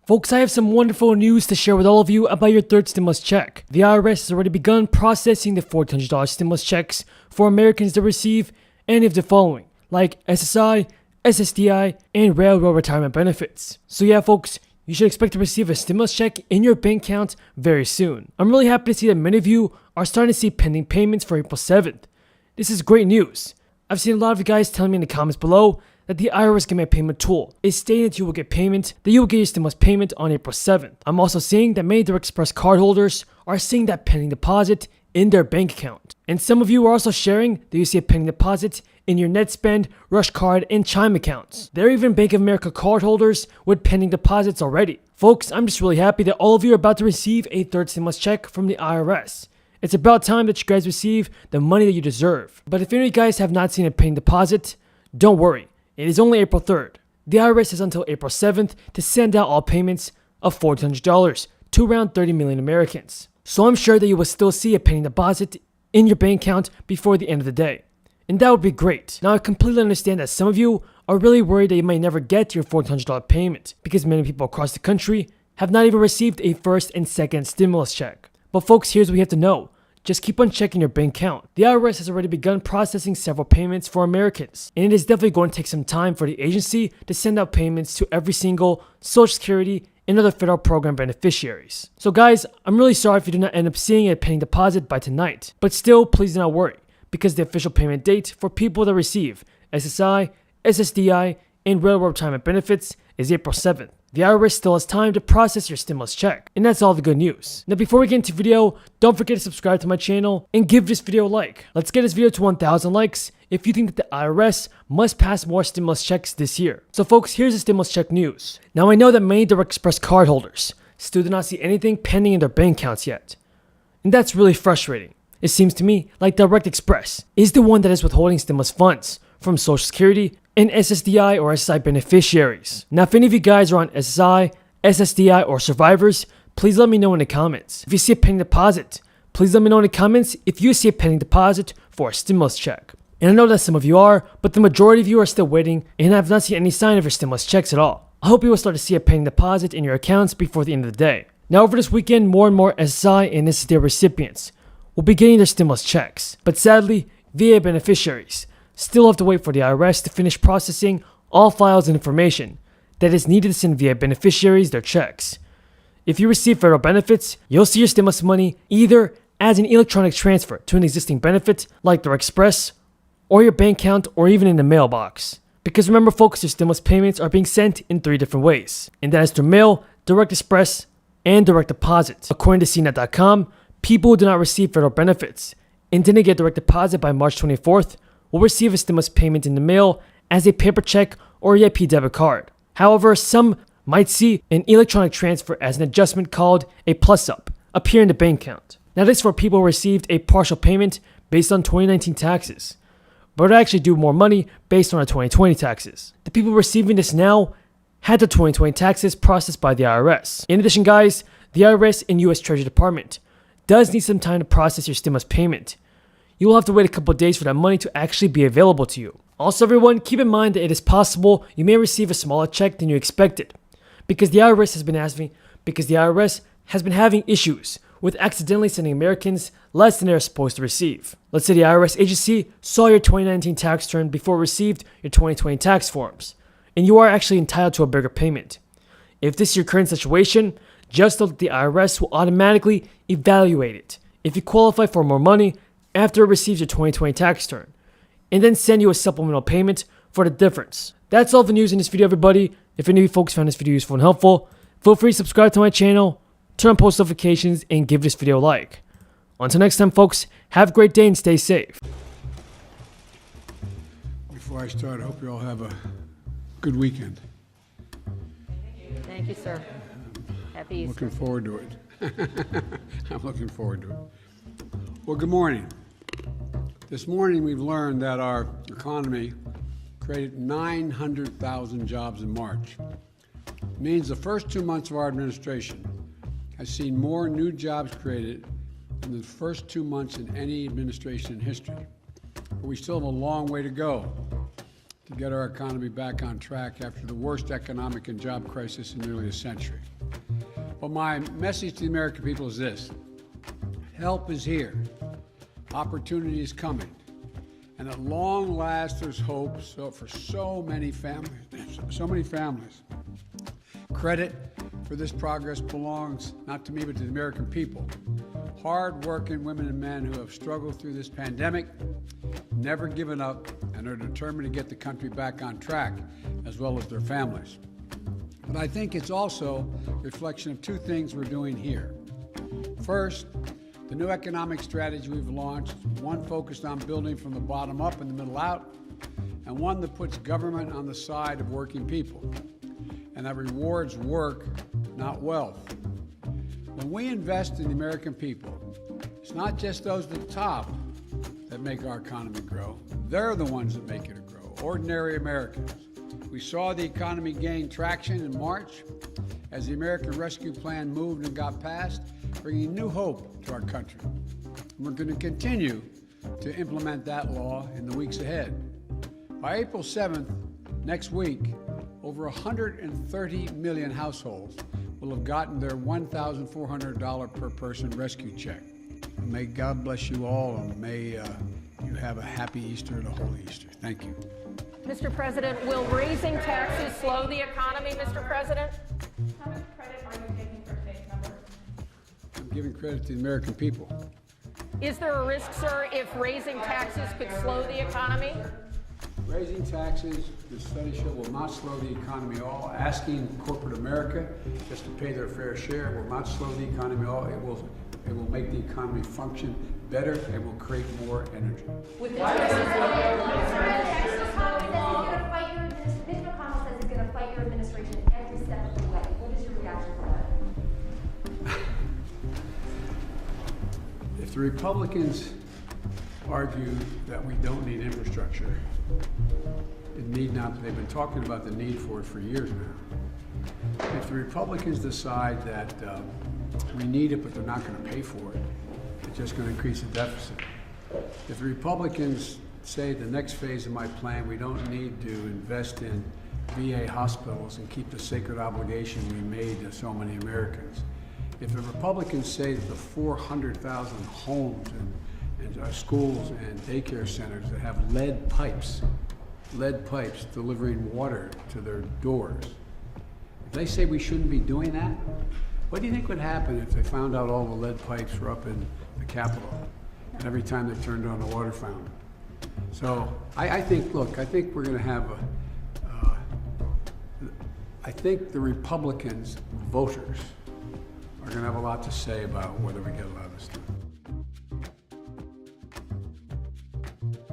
Folks, I have some wonderful news to share with all of you about your third stimulus check. The IRS has already begun processing the $1,400 stimulus checks for Americans to receive any of the following, like SSI, SSDI, and railroad retirement benefits. So yeah, folks, you should expect to receive a stimulus check in your bank account very soon. I'm really happy to see that many of you are starting to see pending payments for April 7th. This is great news. I've seen a lot of you guys telling me in the comments below that the IRS Get My Payment tool is stating that you will get your stimulus payment on April 7th. I'm also seeing that many Direct Express cardholders are seeing that pending deposit in their bank account. And some of you are also sharing that you see a pending deposit in your NetSpend, Rush Card, and Chime accounts. There are even Bank of America cardholders with pending deposits already. Folks, I'm just really happy that all of you are about to receive a third stimulus check from the IRS. It's about time that you guys receive the money that you deserve. But if any of you guys have not seen a pending deposit, don't worry. It is only April 3rd. The IRS has until April 7th to send out all payments of $1,400 to around 30 million Americans. So I'm sure that you will still see a pending deposit in your bank account before the end of the day. And that would be great. Now I completely understand that some of you are really worried that you might never get your $1,400 payment because many people across the country have not even received a first and second stimulus check. But folks, here's what you have to know. Just keep on checking your bank account. The IRS has already begun processing several payments for Americans, and it is definitely going to take some time for the agency to send out payments to every single Social Security and other federal program beneficiaries. So guys, I'm really sorry if you do not end up seeing a pending deposit by tonight, but still, please do not worry, because the official payment date for people that receive SSI, SSDI, and railroad retirement benefits is April 7th. The IRS still has time to process your stimulus check. And that's all the good news. Now before we get into the video, don't forget to subscribe to my channel and give this video a like. Let's get this video to 1,000 likes if you think that the IRS must pass more stimulus checks this year. So folks, here's the stimulus check news. Now I know that many Direct Express cardholders still do not see anything pending in their bank accounts yet. And that's really frustrating. It seems to me like Direct Express is the one that is withholding stimulus funds from Social Security and SSDI or SSI beneficiaries. Now, if any of you guys are on SSI, SSDI, or survivors, please let me know in the comments. If you see a pending deposit, please let me know in the comments if you see a pending deposit for a stimulus check. And I know that some of you are, but the majority of you are still waiting and have not seen any sign of your stimulus checks at all. I hope you will start to see a pending deposit in your accounts before the end of the day. Now, over this weekend, more and more SSI and SSDI recipients will be getting their stimulus checks. But sadly, VA beneficiaries still have to wait for the IRS to finish processing all files and information that is needed to send VA beneficiaries their checks. If you receive federal benefits, you'll see your stimulus money either as an electronic transfer to an existing benefit like Direct Express, or your bank account, or even in the mailbox. Because remember folks, your stimulus payments are being sent in 3 different ways, and that is through mail, Direct Express, and direct deposit. According to CNET.com, people who do not receive federal benefits and didn't get direct deposit by March 24th will receive a stimulus payment in the mail as a paper check or EIP debit card. However, some might see an electronic transfer as an adjustment called a plus-up appear in the bank account. Now this is for people who received a partial payment based on 2019 taxes, but are actually due more money based on the 2020 taxes. The people receiving this now had the 2020 taxes processed by the IRS. In addition guys, the IRS and US Treasury Department does need some time to process your stimulus payment. You will have to wait a couple of days for that money to actually be available to you. Also everyone, keep in mind that it is possible you may receive a smaller check than you expected because the IRS has been having issues with accidentally sending Americans less than they are supposed to receive. Let's say the IRS agency saw your 2019 tax return before it received your 2020 tax forms, and you are actually entitled to a bigger payment. If this is your current situation, just know that the IRS will automatically evaluate it if you qualify for more money after it receives your 2020 tax return, and then send you a supplemental payment for the difference. That's all the news in this video, everybody. If any of you folks found this video useful and helpful, feel free to subscribe to my channel, turn on post notifications, and give this video a like. Until next time, folks, have a great day and stay safe. Before I start, I hope you all have a good weekend. Thank you, sir. Happy Easter. Looking forward to it. I'm looking forward to it. Well, good morning. This morning we've learned that our economy created 900,000 jobs in March. It means the first 2 months of our administration has seen more new jobs created than the first 2 months in any administration in history. But we still have a long way to go to get our economy back on track after the worst economic and job crisis in nearly a century. Well, my message to the American people is this. Help is here. Opportunity is coming. And at long last, there's hope for so many families. Credit for this progress belongs not to me, but to the American people. Hard-working women and men who have struggled through this pandemic, never given up, and are determined to get the country back on track, as well as their families. But I think it's also a reflection of two things we're doing here. First, the new economic strategy we've launched, one focused on building from the bottom up and the middle out, and one that puts government on the side of working people, and that rewards work, not wealth. When we invest in the American people, it's not just those at the top that make our economy grow. They're the ones that make it grow, ordinary Americans. We saw the economy gain traction in March as the American Rescue Plan moved and got passed, bringing new hope to our country. And we're going to continue to implement that law in the weeks ahead. By April 7th, next week, over 130 million households will have gotten their $1,400 per person rescue check. And may God bless you all, and may you have a happy Easter and a holy Easter. Thank you. Mr. President, will raising taxes slow the economy, Mr. President? How much credit are you taking for today's numbers? I'm giving credit to the American people. Is there a risk, sir, if raising taxes could slow the economy? Raising taxes, the study show, will not slow the economy at all. Asking corporate America just to pay their fair share will not slow the economy at all. It will make the economy function better and will create more energy. With the taxes, Mitch McConnell says he's going to fight your administration every step of the way. What is your reaction to that? If the Republicans argue that we don't need infrastructure, it need not. They've been talking about the need for it for years now. If the Republicans decide that we need it, but they're not going to pay for it, it's just going to increase the deficit. If the Republicans say the next phase of my plan, we don't need to invest in VA hospitals and keep the sacred obligation we made to so many Americans. If the Republicans say that the 400,000 homes and schools and daycare centers that have lead pipes delivering water to their doors, if they say we shouldn't be doing that, what do you think would happen if they found out all the lead pipes were up in the Capitol and every time they turned on the water fountain? So I think, look, I think we're going to have I think the Republicans, voters, are going to have a lot to say about whether we get a lot of this stuff.